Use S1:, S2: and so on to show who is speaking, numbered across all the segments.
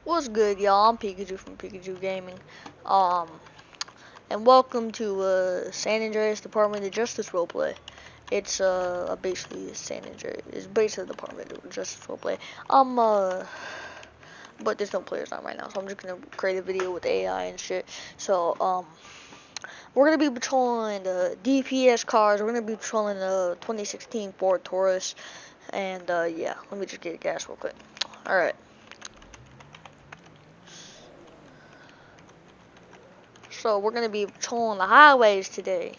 S1: What's good, y'all? I'm Pikachu from Pikachu Gaming. Um, and welcome to San Andreas Department of Justice roleplay. It's basically San Andreas. It's basically the Department of Justice roleplay. But there's no players on right now, so I'm just gonna create a video with AI and shit. So we're gonna be patrolling the DPS cars. We're gonna be patrolling the 2016 Ford Taurus, and yeah, let me just get gas real quick. All right. So we're gonna be patrolling the highways today.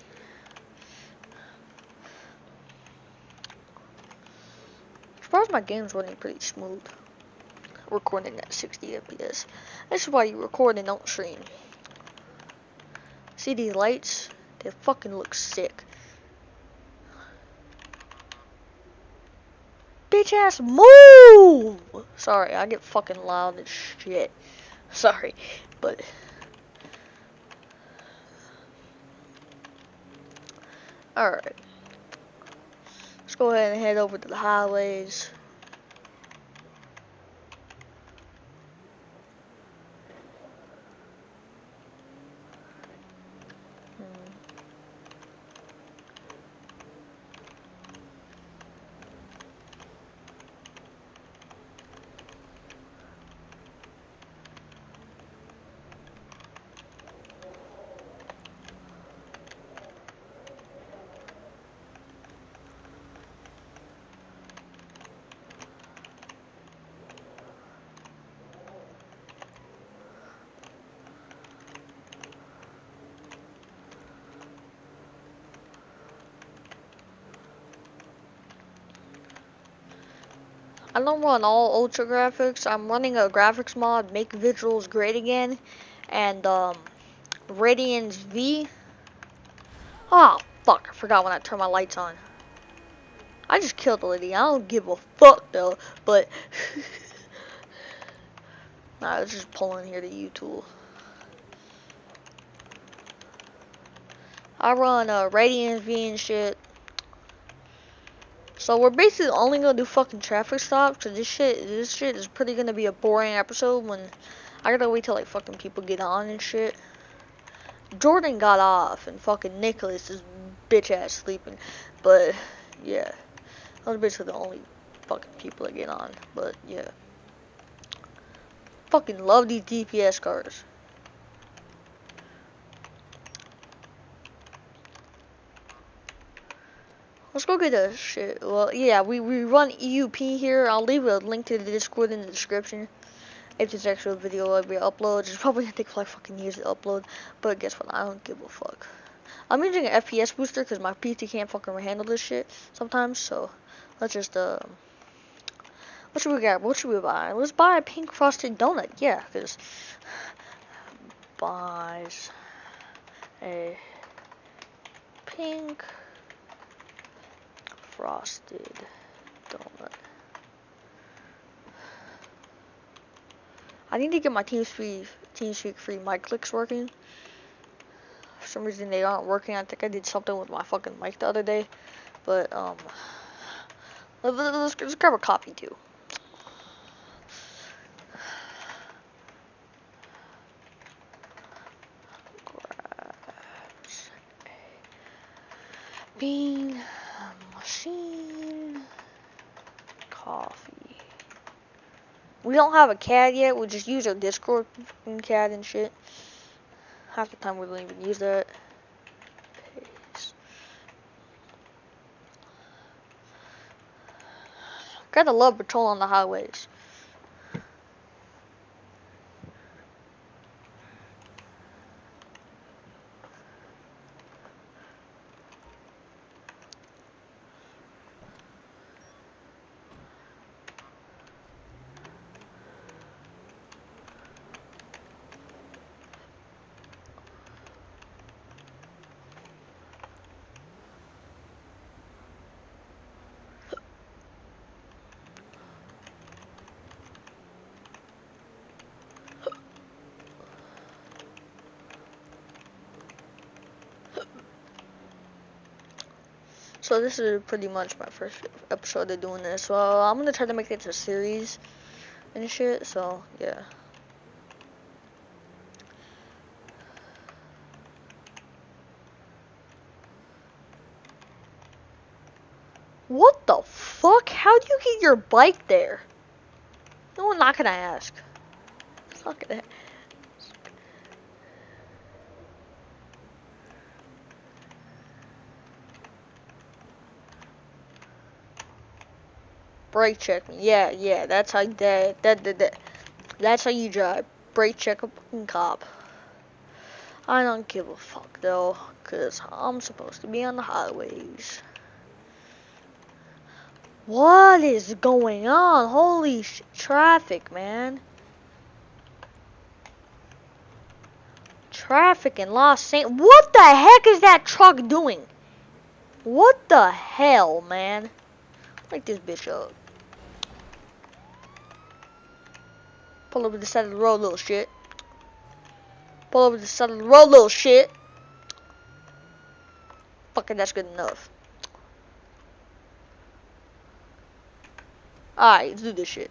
S1: As far as my game's running pretty smooth. Recording at 60 FPS. That's why you record and don't stream. See these lights? They fucking look sick. Bitch ass move! Sorry, I get fucking loud as shit. Sorry, but alright. Let's go ahead and head over to the highways. I don't run all ultra graphics. I'm running a graphics mod, make visuals great again, and Radiance V. Oh fuck! I forgot when I turned my lights on. I just killed the lady. I don't give a fuck though. But nah, I was just pulling here to U-Tool. I run Radiance V and shit. So we're basically only gonna do fucking traffic stops. Cause this shit is pretty gonna be a boring episode when I gotta wait till like fucking people get on and shit. Jordan got off and fucking Nicholas is bitch ass sleeping. But yeah, those are basically the only fucking people that get on. But yeah, fucking love these DPS cars. Let's go get a shit. Well, yeah, we run EUP here. I'll leave a link to the Discord in the description. If this actual video ever uploads, it's probably gonna take like fucking years to upload. But guess what? I don't give a fuck. I'm using an FPS booster because my PC can't fucking handle this shit sometimes. So let's just what should we get? What should we buy? Let's buy a pink frosted donut. Yeah, because buys a pink frosted donut. I need to get my TeamSpeak free mic clicks working. For some reason they aren't working. I think I did something with my fucking mic the other day. But let's grab a coffee too. Grabs a bean machine coffee. We don't have a CAD yet. We just use our Discord CAD and shit. Half the time we don't even use that. Paste. Gotta love patrol on the highways. So this is pretty much my first episode of doing this. So I'm gonna try to make it a series and shit. So yeah. What the fuck? How do you get your bike there? No, I'm not gonna ask. I'm not gonna. Brake check me. Yeah. That's how that's how you drive. Brake check a fucking cop. I don't give a fuck though, cause I'm supposed to be on the highways. What is going on? Holy traffic, man. Traffic in Los Angeles. What the heck is that truck doing? What the hell, man? Light this bitch up. Pull over the side of the road, little shit. Pull over the side of the road, little shit. Fucking that's good enough. Alright, let's do this shit.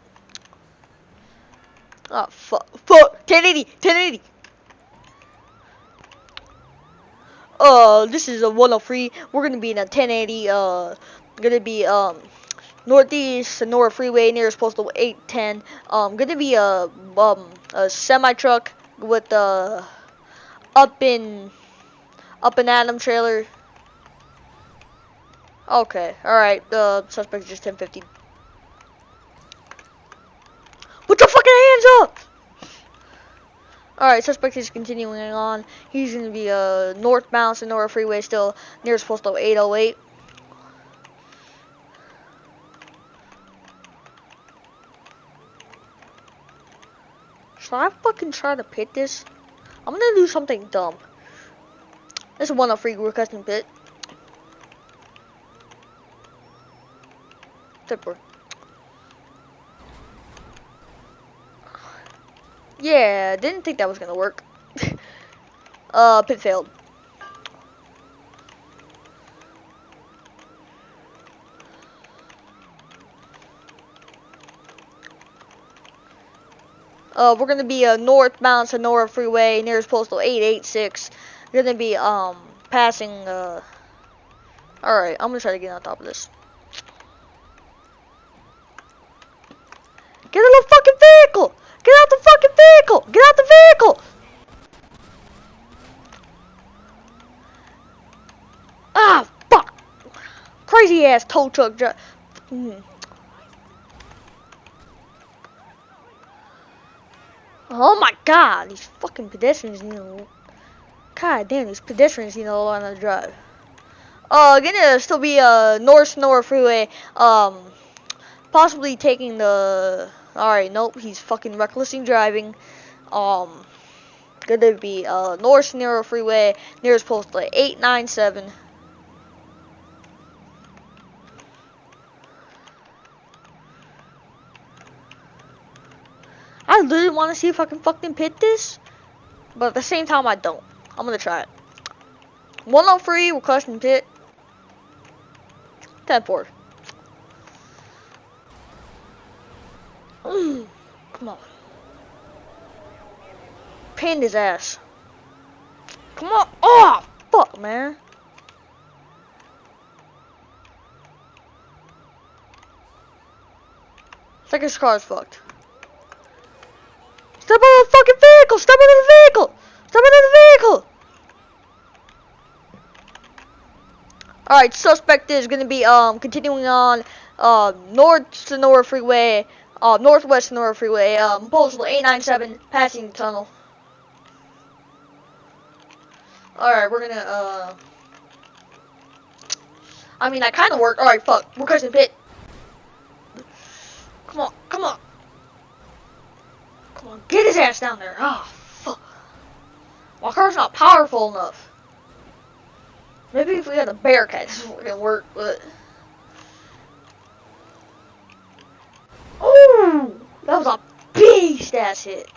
S1: Oh, fuck. 1080. This is a 103. We're gonna be in a 1080. Gonna be, northeast Sonora Freeway, nearest postal 810. Gonna be a semi truck with, up in Adam trailer. Okay, alright, the suspect is just 1050. Put your fucking hands up! Alright, suspect is continuing on. He's gonna be northbound Sonora Freeway still, nearest postal 808. Should I fucking try to pit this? I'm gonna do something dumb. This is 103 requesting pit. Tipper. Yeah, didn't think that was gonna work. Pit failed. We're gonna be northbound Sonora Freeway, nearest postal 886. We're gonna be passing Alright, I'm gonna try to get on top of this. Get out of the fucking vehicle! Get out the fucking vehicle! Get out the vehicle! Ah, fuck! Crazy ass tow truck driver. Oh my god, these fucking pedestrians need to. God damn, these pedestrians need to learn how to drive. Gonna still be North Sonora Freeway. Possibly taking the. Alright, nope, he's fucking recklessly driving. Gonna be North Sonora Freeway, nearest postal 897. I literally want to see if I can fucking pit this, but at the same time I don't. I'm gonna try it. 103 requesting pit. 10-4. Come on. Pinned his ass. Come on. Oh, fuck, man. It's like his car's fucked. Step out of the fucking vehicle! Step out of the vehicle! Step out of the vehicle! Alright, suspect is gonna be continuing on North Sonora Freeway, Northwest Sonora Freeway, postal 897, passing the tunnel. Alright, we're gonna I mean that kinda worked. Alright, fuck. We're crushing pit. Come on, come on. Come on, get his ass down there. Oh, fuck. My car's not powerful enough. Maybe if we had a Bearcat, this would work, but. Ooh! That was a beast ass hit.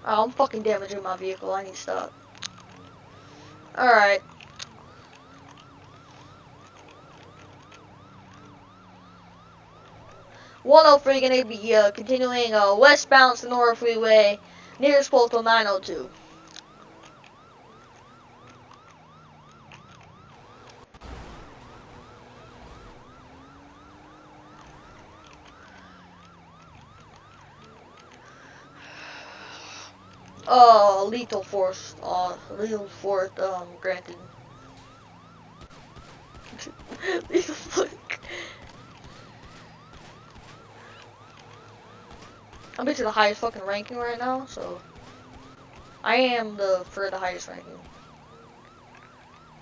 S1: Oh, I'm fucking damaging my vehicle. I need to stop. Alright. $103 gonna be continuing westbound Sonora Freeway, nearest postal 902. Lethal force, granted. Lethal force. I'm basically the highest fucking ranking right now, so I am for the highest ranking.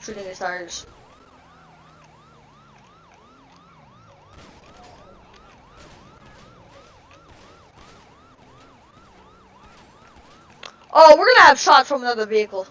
S1: Shooting his tires. Oh, we're gonna have shots from another vehicle.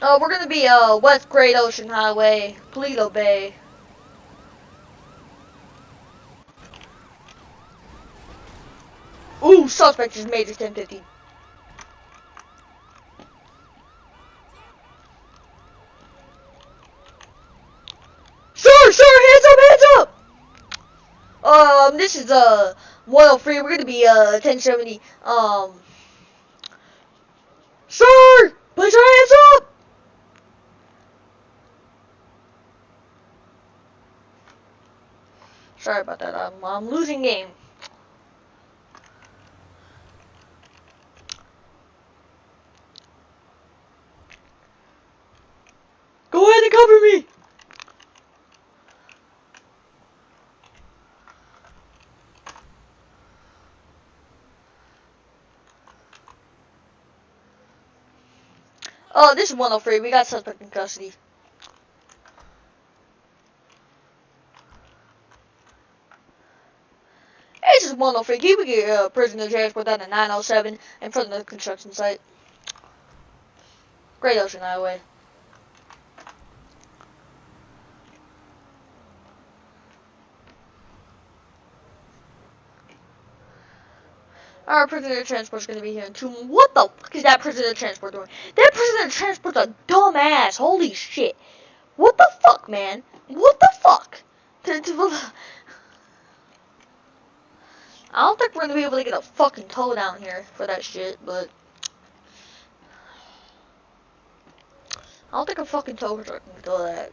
S1: Oh, we're gonna be West Great Ocean Highway, Toledo Bay. Ooh, suspect is major 1050. Sir, hands up! This is 103. We're gonna be 1070. Sir, put your hands up! Sorry about that. I'm losing game. Go ahead and cover me. Oh, this is 103. We got suspect in custody. This is 103. Can we get prisoner transport down to 907 in front of the construction site? Great Ocean Highway. Our prisoner transport's gonna be here in 2 minutes. What the fuck is that prisoner transport doing? That prisoner transport's a dumbass. Holy shit. What the fuck, man? What the fuck? I don't think we're gonna be able to get a fucking tow down here for that shit, but I don't think a fucking tow truck can tow that.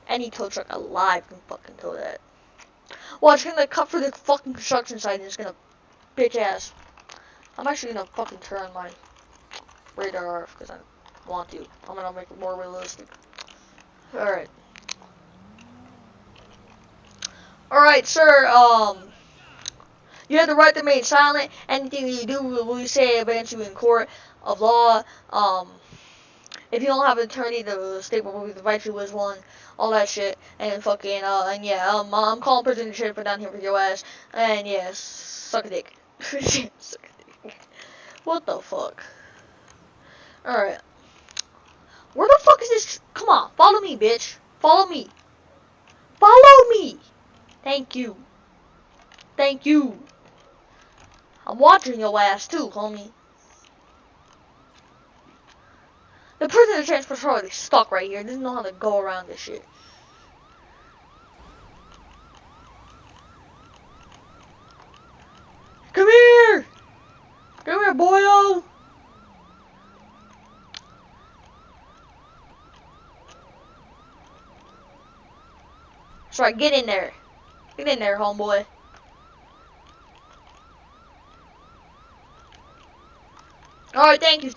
S1: Any tow truck alive can fucking tow that. Well, it's gonna cut for the fucking construction site and it's gonna bitch ass. I'm actually gonna fucking turn my radar off because I want to. I'm gonna make it more realistic. Alright. Alright, sir, you have the right to remain silent. Anything you do will be say against you in court of law. If you don't have an attorney, the state will provide you with one. All that shit. And fucking, and yeah, I'm calling prison shit for down here with your ass. And yeah, suck a dick. Suck a dick. What the fuck? Alright. Where the fuck is this? Come on, follow me, bitch. Follow me. Follow me. Thank you. Thank you. I'm watching your ass too, homie. The prisoner transport's already stuck right here. Doesn't know how to go around this shit. Come here! Come here, boyo! That's right, get in there. Get in there, homeboy. Alright, thank you.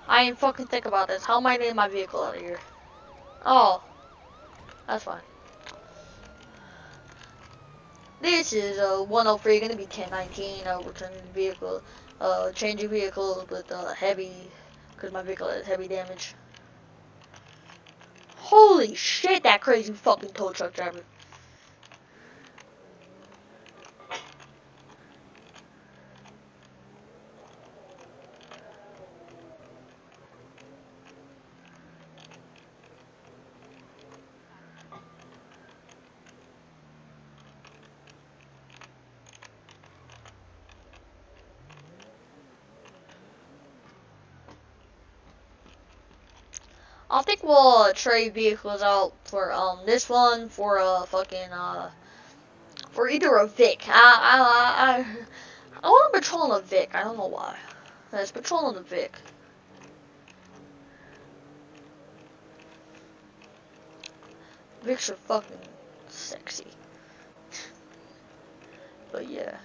S1: I ain't fucking think about this. How am I getting my vehicle out of here? Oh, that's fine. This is 103, gonna be 1019. Returning the vehicle, changing vehicles with heavy, because my vehicle has heavy damage. Holy shit, that crazy fucking tow truck driver. I think we'll trade vehicles out for this one for fucking for either a Vic. I want to patrol on a Vic. I don't know why. Let's patrol on the Vic. Vics are fucking sexy. But yeah.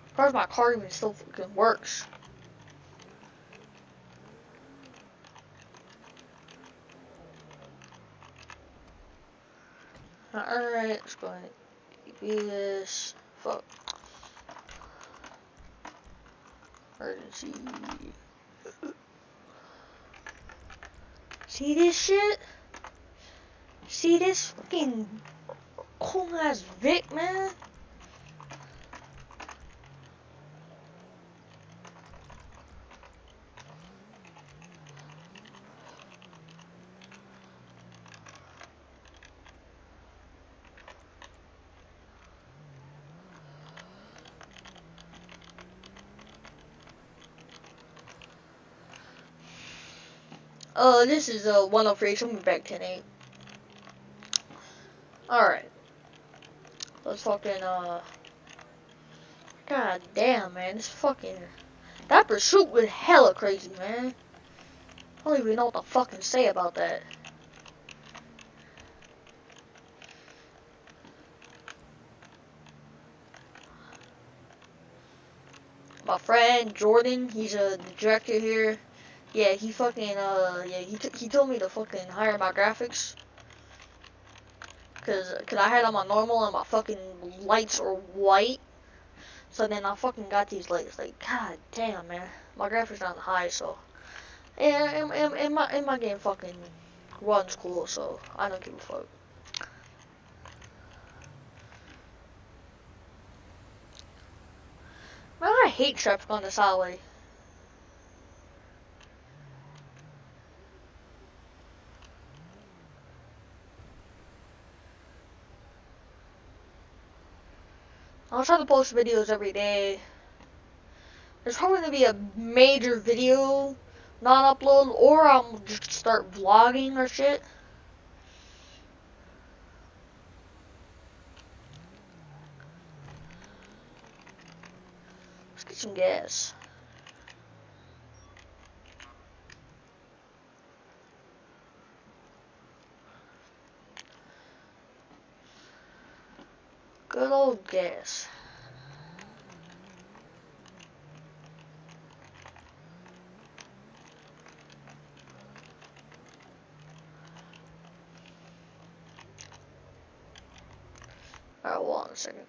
S1: As far as my car even still fucking works. Alright, let's go ahead and do this. Fuck. Emergency. See this shit? See this fucking cool ass Vic, man? This is 103, so I'm back 10-8. Alright. Let's fucking, God damn, man. This fucking, that pursuit was hella crazy, man. I don't even know what to fucking say about that. My friend, Jordan, he's the director here. Yeah, he fucking, yeah, he told me to fucking hire my graphics. Cause I had on my normal and my fucking lights are white. So then I fucking got these lights. Like, god damn, man. My graphics not high, so. Yeah, and my game fucking runs cool, so I don't give a fuck. Man, I hate traffic on this highway. I'll try to post videos every day. There's probably gonna be a major video non-upload, or I'll just start vlogging or shit. Let's get some gas. Good old gas. Alright, hold on a second.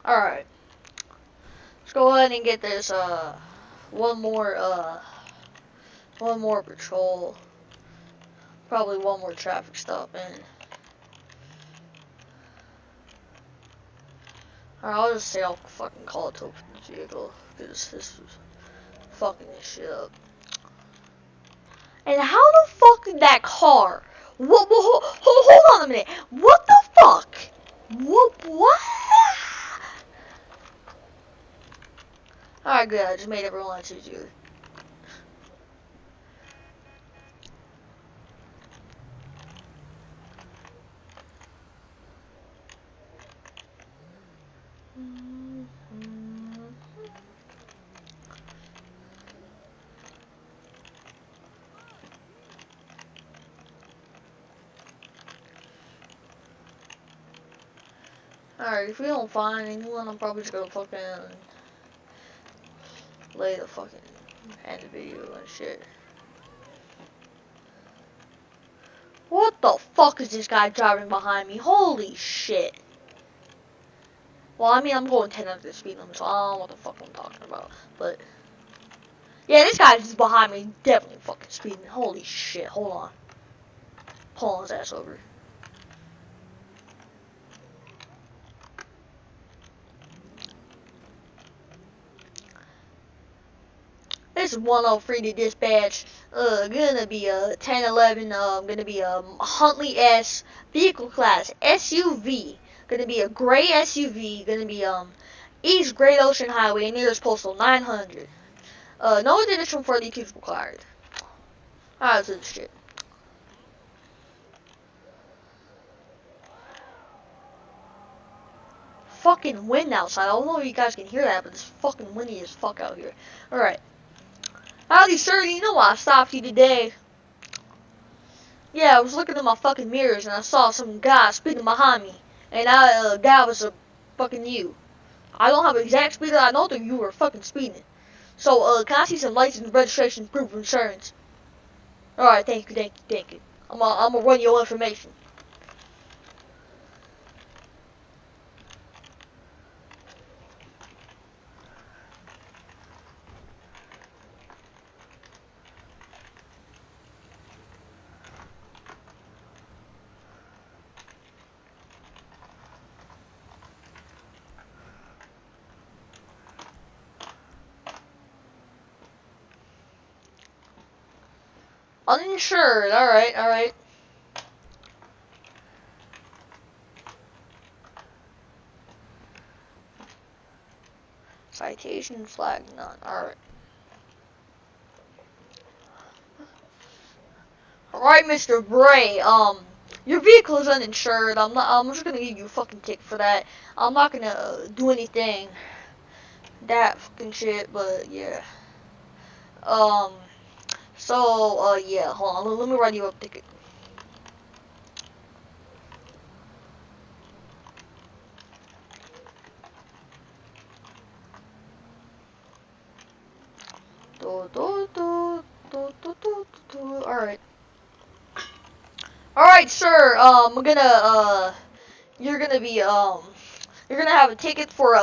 S1: Alright. Let's go ahead and get this, one more patrol. Probably one more traffic stop in. Alright, I'll just say I'll fucking call it to open the vehicle. Because this is fucking this shit up. And how the fuck did that car? Hold on a minute. What the fuck? What? Alright, good. I just made everyone choose you. Alright, if we don't find anyone, I'm probably just gonna fucking lay the fucking end the video and shit. What the fuck is this guy driving behind me? Holy shit. Well, I mean, I'm going 10 under the speed limit, so I don't know what the fuck I'm talking about. But, yeah, this guy's just behind me, definitely fucking speeding. Holy shit, hold on. Pull his ass over. This is 103 to dispatch. Gonna be a 1011. Gonna be a Huntley S vehicle class SUV. Gonna be a gray SUV. Gonna be East Great Ocean Highway, nearest postal 900. No additional 42s required. Alright, so this shit. Fucking wind outside. I don't know if you guys can hear that, but it's fucking windy as fuck out here. Alright. Howdy, sir. You know why I stopped you today? Yeah, I was looking in my fucking mirrors and I saw some guy speeding behind me. And that guy was a fucking you. I don't have an exact speed, I know that you were fucking speeding. So, can I see some license, registration, proof of insurance? Alright, thank you. I'm gonna run your information. Uninsured, alright. Citation flag none, alright. Alright, Mr. Bray, your vehicle is uninsured. I'm just gonna give you a fucking ticket for that. I'm not gonna do anything that fucking shit, but yeah. Yeah, hold on, let me write you up a ticket. Alright. Alright, sir, you're gonna have a ticket for,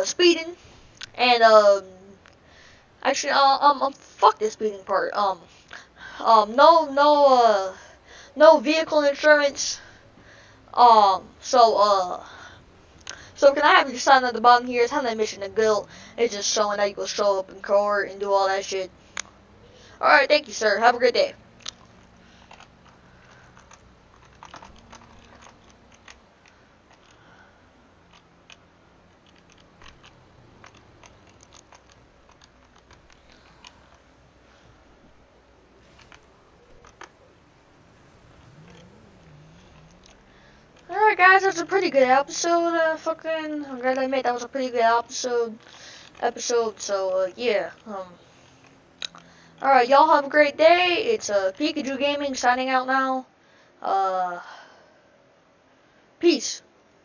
S1: speeding, and, actually, fuck this speeding part, no vehicle insurance, so can I have you sign at the bottom here? It's not an admission of guilt. It's just showing that you will show up in court and do all that shit. Alright, thank you, sir. Have a great day. Alright, guys, that was a pretty good episode. I'm glad I admit that was a pretty good episode. So, yeah. Alright, y'all have a great day. It's Pikachu Gaming signing out now.